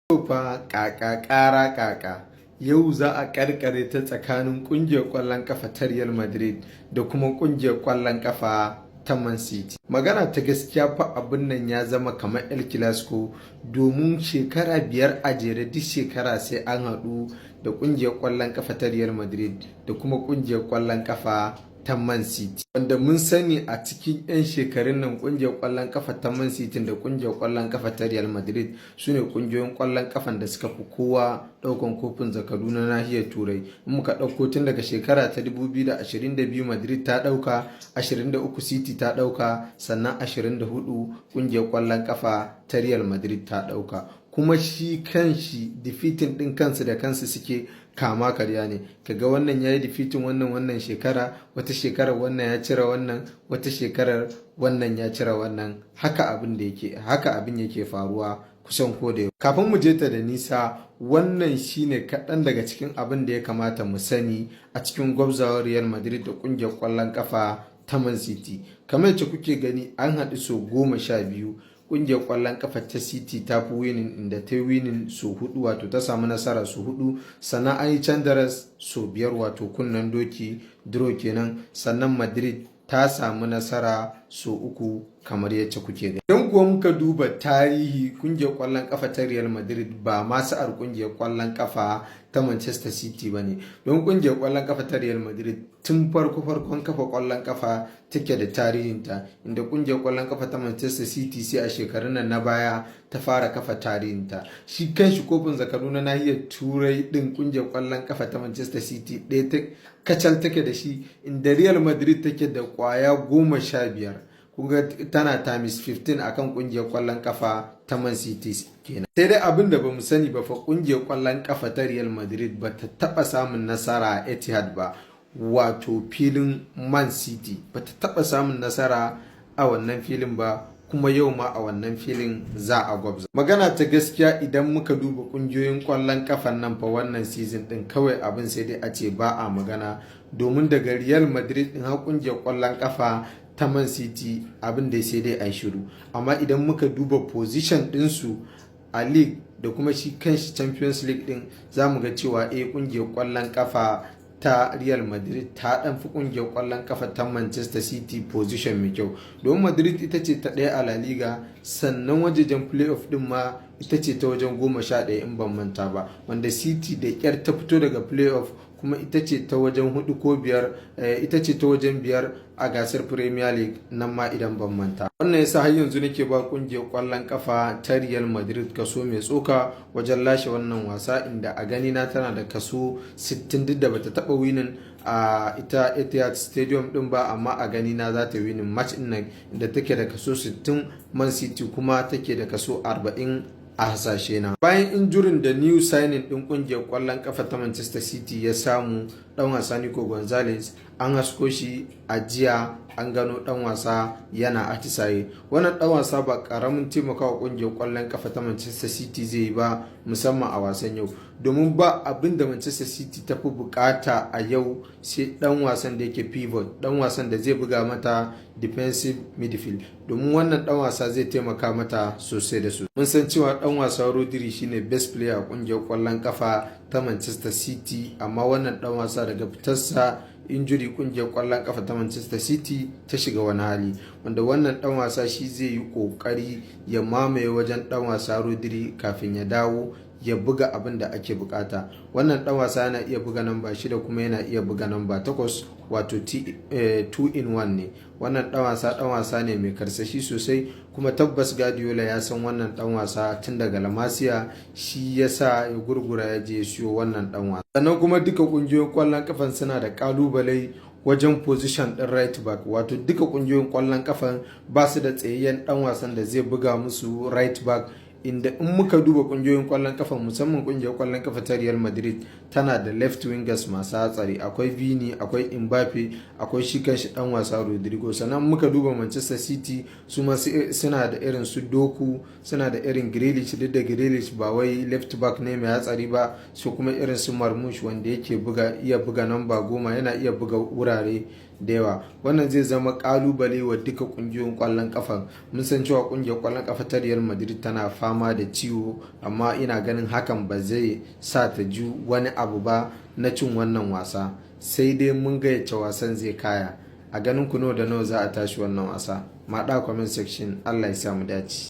Fa kaka ƙara kaka yau za a karkare ta tsakanin kungiyar ƙwallon kafa ta Real Madrid da kuma kungiyar ƙwallon kafa ta Man City. Magana ta gaskiya fa abin nan ya zama kamar El Clasico, domin shekara biyar a jere duk shekara sai an haɗu da kungiyar ƙwallon kafa ta Real Madrid da kuma kungiyar ƙwallon kafa ta Man City, wanda mun sani a cikin 'yan shekarun nan kungiyar ƙwallon kafa ta Man City da kungiyar ƙwallon kafa ta Real Madrid su ne kungiyoyin ƙwallon kafan da suka fi kowa ɗaukan kofin zakaru na nahiyar Turai. In muka ɗauko tun daga shekara ta 2022 Madrid ta ɗauka, 23 City ta ɗauka, sannan 24 kungiyar ƙwallon kafa ta Real Madrid ta ɗauka. Kuma shi kanshi defeating ɗin kansu da kansu suke kama karya ne, kaga wannan ya yi defeating wannan shekara, wata shekarar wannan ya cire wannan, wata shekarar wannan ya cire wannan, haka abin yake faruwa kusan ko da yau. Kafin mu je ta da nisa, wannan shine kaɗan daga cikin abin da ya kamata mu sani a cikin gwabzawar Real Madrid da ƙungiyar ƙwallon ƙafa ta Man City. Kamar yadda kuke gani an haɗu sau 12. Ƙungiyar ƙwallon ƙafa ta City ta fi winning, inda ta yi winning sau 4, wato ta samu nasara sau 4, sannan an yi candaras sau 5, wato kunnen doki draw kenan, sannan Madrid ta samu nasara sau 3 kamar yacce kuke gani. Idan kuwa muka duba tarihi, kungiyar ƙwallon ƙafa ta Real Madrid ba ma sa'ar kungiyar ƙwallon ƙafa ta Manchester City ba ne, don kungiyar ƙwallon ƙafa ta Real Madrid tun farkon kafa ƙwallon ƙafa take da tarihinta, inda kungiyar ƙwallon ƙafa ta Manchester City sai a shekarun nan na baya ta fara kafa tarihinta. Shi kanshi kofin zakaru na nahiyar Turai din kungiyar ƙwallon ƙafa ta Manchester City ɗaya ta kacal take da shi, inda Real Madrid take da ƙwaya 15. Kuga tana times 15 akan kungiyar ƙwallon ƙafa ta Man City kenan. Sai dai abin da bamu sani ba, fa kungiyar ƙwallon ƙafa ta Real Madrid ba ta taɓa samun nasara a Etihad ba, wato filin Man City ba ta taɓa samun nasara a wannan filin ba, kuma yau ma a wannan filin za a gwabza. Magana ta gaskiya, idan muka duba kungiyoyin ƙwallon ƙafan nan fa wannan season din kawai abin sai dai a ce ba a magana, domin daga Real Madrid din har kungiyar ƙwallon ƙafa ta Man City abin da sai dai a shiru. Amma idan muka duba position ɗinsu a league da kuma shi kanshi Champions League din, za mu ga cewa kungiyar ƙwallon ƙafa ta Real Madrid ta dan fi kungiyar ƙwallon ƙafa ta Manchester City position mai kyau, domin Madrid ita ce ta ɗaya a La Liga, sannan wajejen playoff din ma ita ce ta wajen 11 in ban manta ba, wanda City da ƙyar ta fito daga playoff, kuma ita ce ta wajen 4 ko 5, ita ce ta wajen 5 a gasar Premier League nan ma idan ban manta. Wannan yasa har yanzu nake ba kungiyar ƙwallon ƙafa ta Real Madrid kaso mai tsoka wajen lashe wannan wasa, inda a gani na tana da kaso 60, duk da bata taba winning a ita Etihad Stadium din ba, amma a gani na za ta winning match din nan, inda take da kaso 60, Man City kuma take da kaso 40 a hasashe na. Bayan injurin da new signing din kungiyar ƙwallon ƙafa ta Manchester City ya samu, dan wasa Nico Gonzalez, an hasko shi a jiya, an gano dan wasa yana atisaye. Wannan dan wasa ba karamin taimakawa kungiyar ƙwallon ƙafa ta Manchester City zai yi ba, musamman a wasan yau, domin ba abin da Manchester City ta fi bukata a yau sai dan wasan da yake pivot, dan wasan da zai buga mata defensive midfield, domin wannan dan wasa zai taimaka mata sosai da sosai. Mun san cewa dan wasa Rodri shine best player a kungiyar ƙwallon ƙafa ta Manchester City, amma wannan dan wasa daga fitarsa injury kungiyar ƙwallon ƙafa ta Manchester City ta shiga wani hali, wanda wannan dan wasa shi zai yi kokari ya mamaye wajen dan wasa Rodri kafin ya dawo ya buga abin da ake bukata. Wannan dan wasa yana iya buga namba 6 kuma yana iya buga namba 8, wato 2 in 1 ne. Wannan dan wasa ne mai karsashi sosai, kuma tabbas Guardiola ya san wannan dan wasa tun daga La Masia, shi yasa ya gurgura ya je siyo wannan dan wasa. Sannan kuma duka kungiyoyin ƙwallon kafan suna da kalubale wajen position din right back, wato duka kungiyoyin ƙwallon kafan ba su da tsayayyen dan wasan da zai buga musu right back, inda in muka duba kungiyoyin ƙwallon kafa, musamman kungiyar ƙwallon kafa ta Real Madrid tana da left wingers masu hatsari, akwai Vini, akwai Mbappe, akwai shi kanshi dan wasa Rodrigo. Sannan muka duba Manchester City, su ma suna da irin su Doku, suna da irin Grealish, duk da Grealish ba wai left back ne mai hatsari ba, su kuma irin su Marmoush wanda yake iya buga namba 10, yana iya buga wurare da yawa. Wannan zai zama kalubale wa duka kungiyoyin ƙwallon kafa. Mun san cewa kungiyar ƙwallon kafa ta Real Madrid tana fama fama da ciwo, amma ina ganin hakan ba zai sa ta ji wani abu ba na cin wannan wasa. Sai dai mun ga yace wasan zai kaya. A ganin ku nawa da nawa za a tashi wannan wasa? Maɗa comment section. Allah ya sa mu dace.